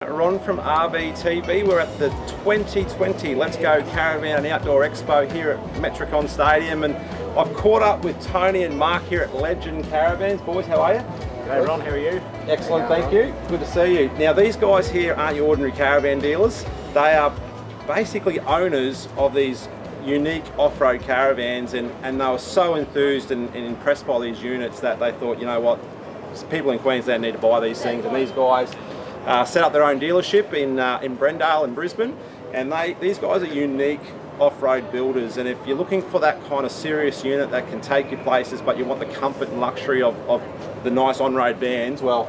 Ron from RVTV. We're at the 2020 Let's Go Caravan and Outdoor Expo here at Metricon Stadium, and I've caught up with Tony and Mark here at Legend Caravans. Boys, how are you? Hey Ron, how are you? Excellent, thank you. Good to see you. Now, these guys here aren't your ordinary caravan dealers. They are basically owners of these unique off-road caravans, and they were so enthused and impressed by these units that they thought, you know what, people in Queensland need to buy these things, and these guys set up their own dealership in Brendale in Brisbane, and these guys are unique off-road builders. And if you're looking for that kind of serious unit that can take you places, but you want the comfort and luxury of the nice on-road vans, well,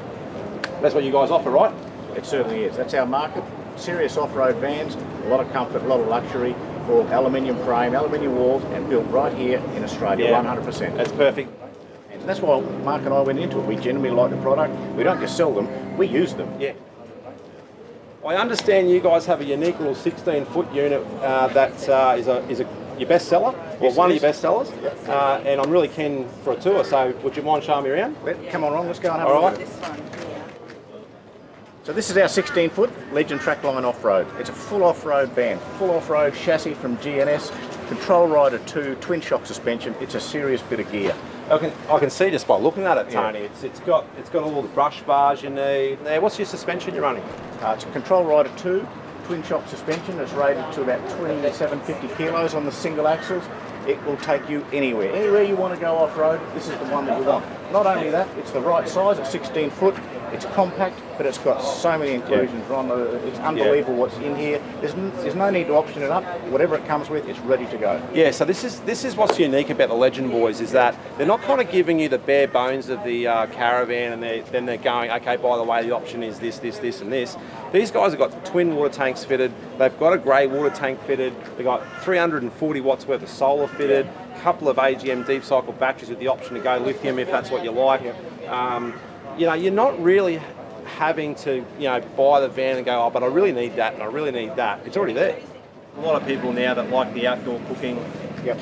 that's what you guys offer, right? It certainly is. That's our market. Serious off-road vans, a lot of comfort, a lot of luxury, all aluminium frame, aluminium walls, and built right here in Australia, Yeah, 100%. That's perfect. And that's why Mark and I went into it. We genuinely like the product. We don't just sell them, we use them. Yeah. I understand you guys have a unique little 16-foot unit that is your best seller, or Yes, one of it your is. best sellers, and I'm really keen for a tour, so would you mind showing me around? Come on, Ron, let's go and have All a look. right. This one here. So this is our 16-foot Legend TRACKLINE Offroad. It's a full off-road van, full off-road chassis from GNS, Control Rider 2, twin shock suspension. It's a serious bit of gear. I can see just by looking at it, Tony. Yeah. It's got all the brush bars you need. Now, what's your suspension you're running? It's a Control Rider 2, twin shock suspension. It's rated to about 2750 kilos on the single axles. It will take you anywhere. Anywhere you want to go off-road, this is the one that you want. Not only that, it's the right size, it's 16 foot, it's compact, but it's got so many inclusions, Ron. It's unbelievable what's in here. There's no need to option it up. Whatever it comes with, it's ready to go. Yeah, so this is what's unique about the Legend boys, is that they're not kind of giving you the bare bones of the caravan, and then they're going, okay, by the way, the option is this, this, this, and this. These guys have got twin water tanks fitted. They've got a grey water tank fitted. They've got 340 watts worth of solar fitted. A couple of AGM deep cycle batteries with the option to go lithium if that's what you like. You know, you're not really having to, buy the van and go, oh, but I really need that and I really need that. It's already there. A lot of people now that like the outdoor cooking,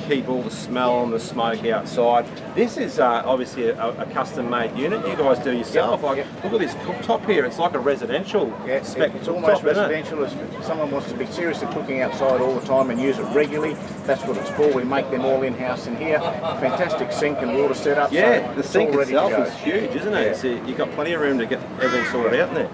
keep all the smell and the smoke outside. This is obviously a custom-made unit you guys do yourself. Look at this cooktop here. It's like a residential spec. It's almost cooktop, isn't it? residential. If someone wants to be seriously cooking outside all the time and use it regularly, that's what it's for. We make them all in-house in here. Fantastic sink and water setup. Yeah, so the it's sink all ready to itself go. is huge, isn't it? Yeah. So you've got plenty of room to get everything sorted out in there.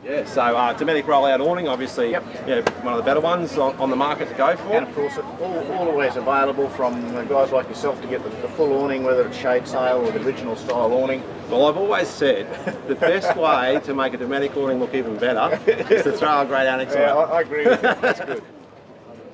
Yeah, so Dometic roll-out awning, obviously, one of the better ones on the market to go for. And of course, always available from guys like yourself to get the full awning, whether it's shade sail or the original style awning. Well, I've always said the best way to make a Dometic awning look even better is to throw a great annex on it. I agree with you. That's good.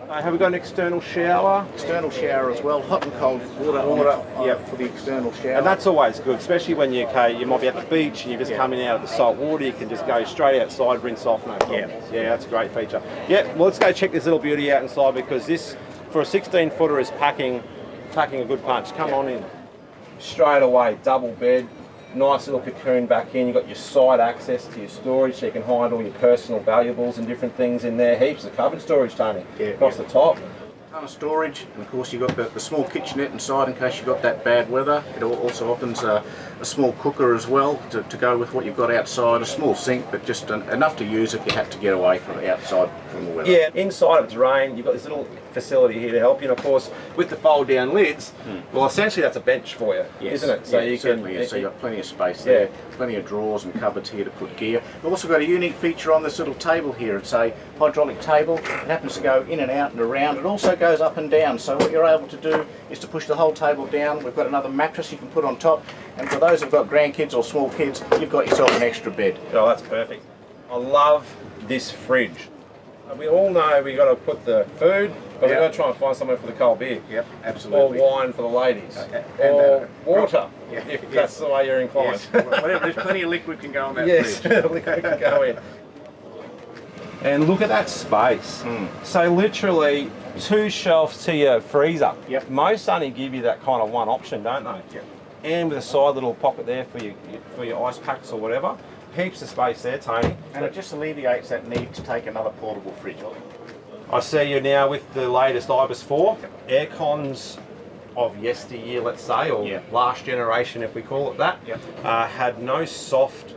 Have we got an external shower? External shower as well, hot and cold water for the external shower. And that's always good, especially when you might be at the beach and you're just coming out of the salt water. You can just go straight outside, rinse off, no problem. Yeah, that's a great feature. Yeah, well, let's go check this little beauty out inside, because this, for a 16-footer, is packing a good punch. Come on in. Straight away, double bed. Nice little cocoon back in. You've got your side access to your storage, so you can hide all your personal valuables and different things in there. Heaps of cupboard storage, Tony, across the top. Ton of storage, and of course you've got the small kitchenette inside in case you've got that bad weather. It also opens a small cooker as well to go with what you've got outside. A small sink, but just enough to use if you have to get away from the outside from the weather. Yeah, inside of terrain, you've got this little facility here to help you. And of course, with the fold-down lids, well, essentially that's a bench for you, isn't it? So you certainly is. So you've got plenty of space there, plenty of drawers and cupboards here to put gear. We've also got a unique feature on this little table here. It's a hydraulic table. It happens to go in and out and around. It also goes up and down. So what you're able to do is to push the whole table down. We've got another mattress you can put on top. And for those who've got grandkids or small kids, you've got yourself an extra bed. Oh, that's perfect. I love this fridge. We all know we got to put the food, but we've got to try and find somewhere for the cold beer. Yep, absolutely. Or wine for the ladies. Or water, if that's the way you're inclined. Yes. Whatever, there's plenty of liquid can go in that Yes, fridge. liquid can go in. And look at that space. So literally 2 shelves to your freezer. Yep. Most only give you that kind of one option, don't they? Yep. And with a side little pocket there for your ice packs or whatever. Heaps of space there, Tony. And it just alleviates that need to take another portable fridge. I see you now with the latest Ibis 4. Aircons of yesteryear, let's say, or last generation if we call it that, had no soft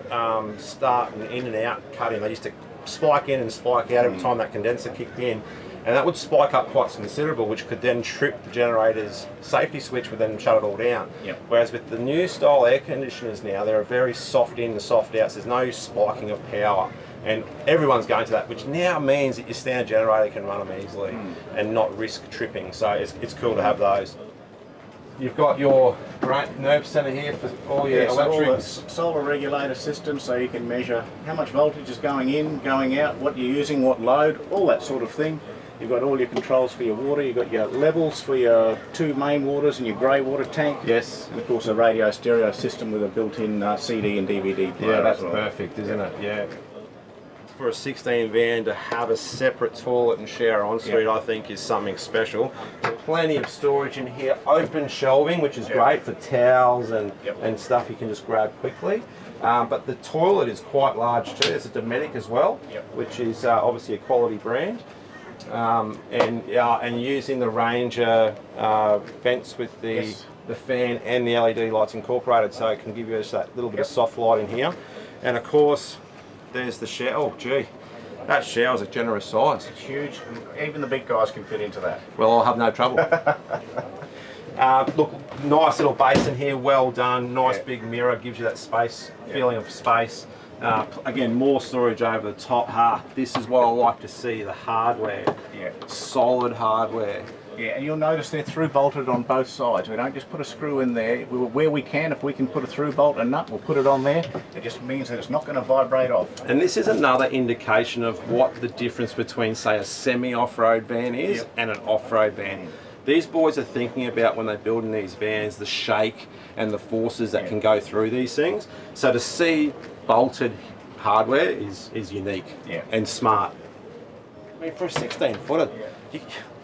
start and in and out cutting. They used to spike in and spike out every time that condenser kicked in. And that would spike up quite considerable, which could then trip the generator's safety switch, would then shut it all down. Yep. Whereas with the new style air conditioners now, they're very soft in and soft out, so there's no spiking of power. And everyone's going to that, which now means that your standard generator can run them easily and not risk tripping. So it's cool to have those. You've got your great nerve center here for all your electrics. All the solar regulator system, so you can measure how much voltage is going in, going out, what you're using, what load, all that sort of thing. You've got all your controls for your water, you've got your levels for your 2 main waters and your grey water tank. Yes. And of course a radio stereo system with a built-in CD and DVD player. Yeah, that's perfect, isn't it? Yeah. For a 16 van to have a separate toilet and shower en suite, I think is something special. Plenty of storage in here, open shelving, which is great for towels and stuff you can just grab quickly. But the toilet is quite large too. It's a Dometic as well, which is obviously a quality brand. And using the Ranger vents with the fan and the LED lights incorporated, so it can give you just that little bit of soft light in here. And of course, there's the shower. Oh gee, that shower's a generous size. It's huge. Even the big guys can fit into that. Well, I'll have no trouble. Look, nice little basin here, well done. Nice big mirror, gives you that space, feeling of space. Again, more storage over the top. This is what I like to see, the hardware. Solid hardware. Yeah, and you'll notice they're through bolted on both sides. We don't just put a screw in there. Where we can, if we can put a through bolt and nut, we'll put it on there. It just means that it's not going to vibrate off. And this is another indication of what the difference between, say, a semi-off-road van is and an off-road van. These boys are thinking about, when they're building these vans, the shake and the forces that can go through these things. So to see bolted hardware is unique and smart. I mean, for a 16 footer,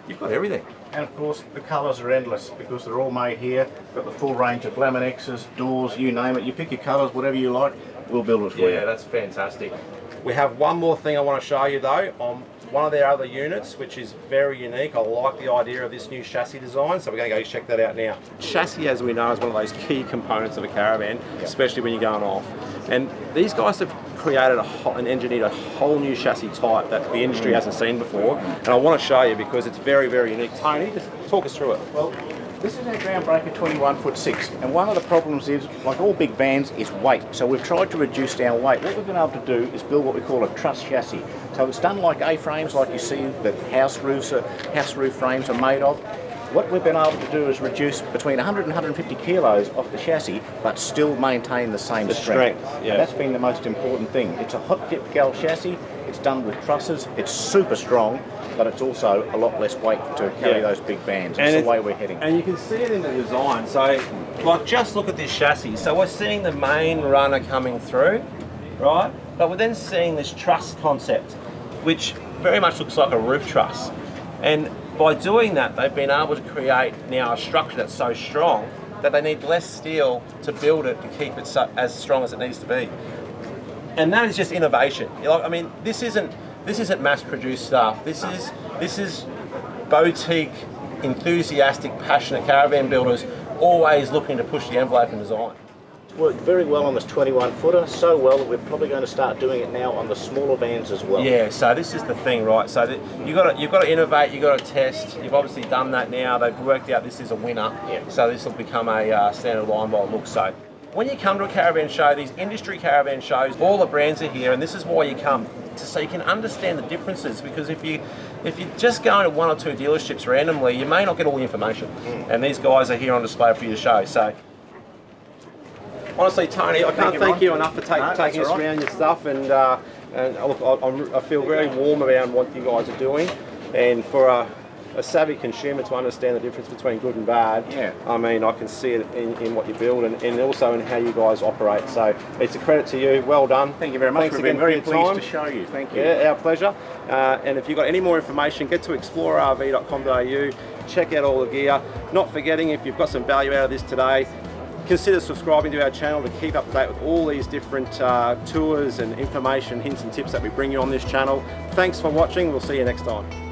you've got everything. And of course the colours are endless because they're all made here. Got the full range of laminexes, doors, you name it. You pick your colours, whatever you like, we'll build it for you. Yeah, that's fantastic. We have one more thing I want to show you though on one of their other units, which is very unique. I like the idea of this new chassis design, so we're going to go check that out now. Chassis, as we know, is one of those key components of a caravan, especially when you're going off. And these guys have created and engineered a whole new chassis type that the industry hasn't seen before, and I want to show you because it's very, very unique. Tony, just talk us through it. Well, this is our groundbreaker 21'6", and one of the problems is, like all big vans, is weight. So we've tried to reduce our weight. What we've been able to do is build what we call a truss chassis. So it's done like A-frames, like you see the house roof frames are made of. What we've been able to do is reduce between 100 and 150 kilos off the chassis, but still maintain the same strength. Yeah. That's been the most important thing. It's a hot dip gal chassis. It's done with trusses. It's super strong, but it's also a lot less weight to carry those big vans. It's the way we're heading. And you can see it in the design. So, like, just look at this chassis. So we're seeing the main runner coming through, right? But we're then seeing this truss concept, which very much looks like a roof truss. And by doing that, they've been able to create now a structure that's so strong that they need less steel to build it to keep it as strong as it needs to be. And that is just innovation. I mean, this isn't mass-produced stuff. This is boutique, enthusiastic, passionate caravan builders always looking to push the envelope in design. Worked very well on this 21-footer, so well that we're probably going to start doing it now on the smaller vans as well. Yeah, so this is the thing, right? So you've got to innovate, you've got to test. You've obviously done that now. They've worked out this is a winner. So this will become a standard line by look. So when you come to a caravan show, these industry caravan shows, all the brands are here, and this is why you come, so you can understand the differences. Because if you're just going to one or two dealerships randomly, you may not get all the information. And these guys are here on display for you to show. So. Honestly, Tony, I can't thank you enough for taking us around your stuff, and look, I feel very warm around what you guys are doing, and for a savvy consumer to understand the difference between good and bad. I mean, I can see it in what you build and also in how you guys operate. So it's a credit to you. Well done. Thank you very much. We've been very pleased to show you. Thank you. Yeah, our pleasure. And if you've got any more information, get to explorerrv.com.au. Check out all the gear. Not forgetting, if you've got some value out of this today, consider subscribing to our channel to keep up to date with all these different tours and information, hints and tips that we bring you on this channel. Thanks for watching. We'll see you next time.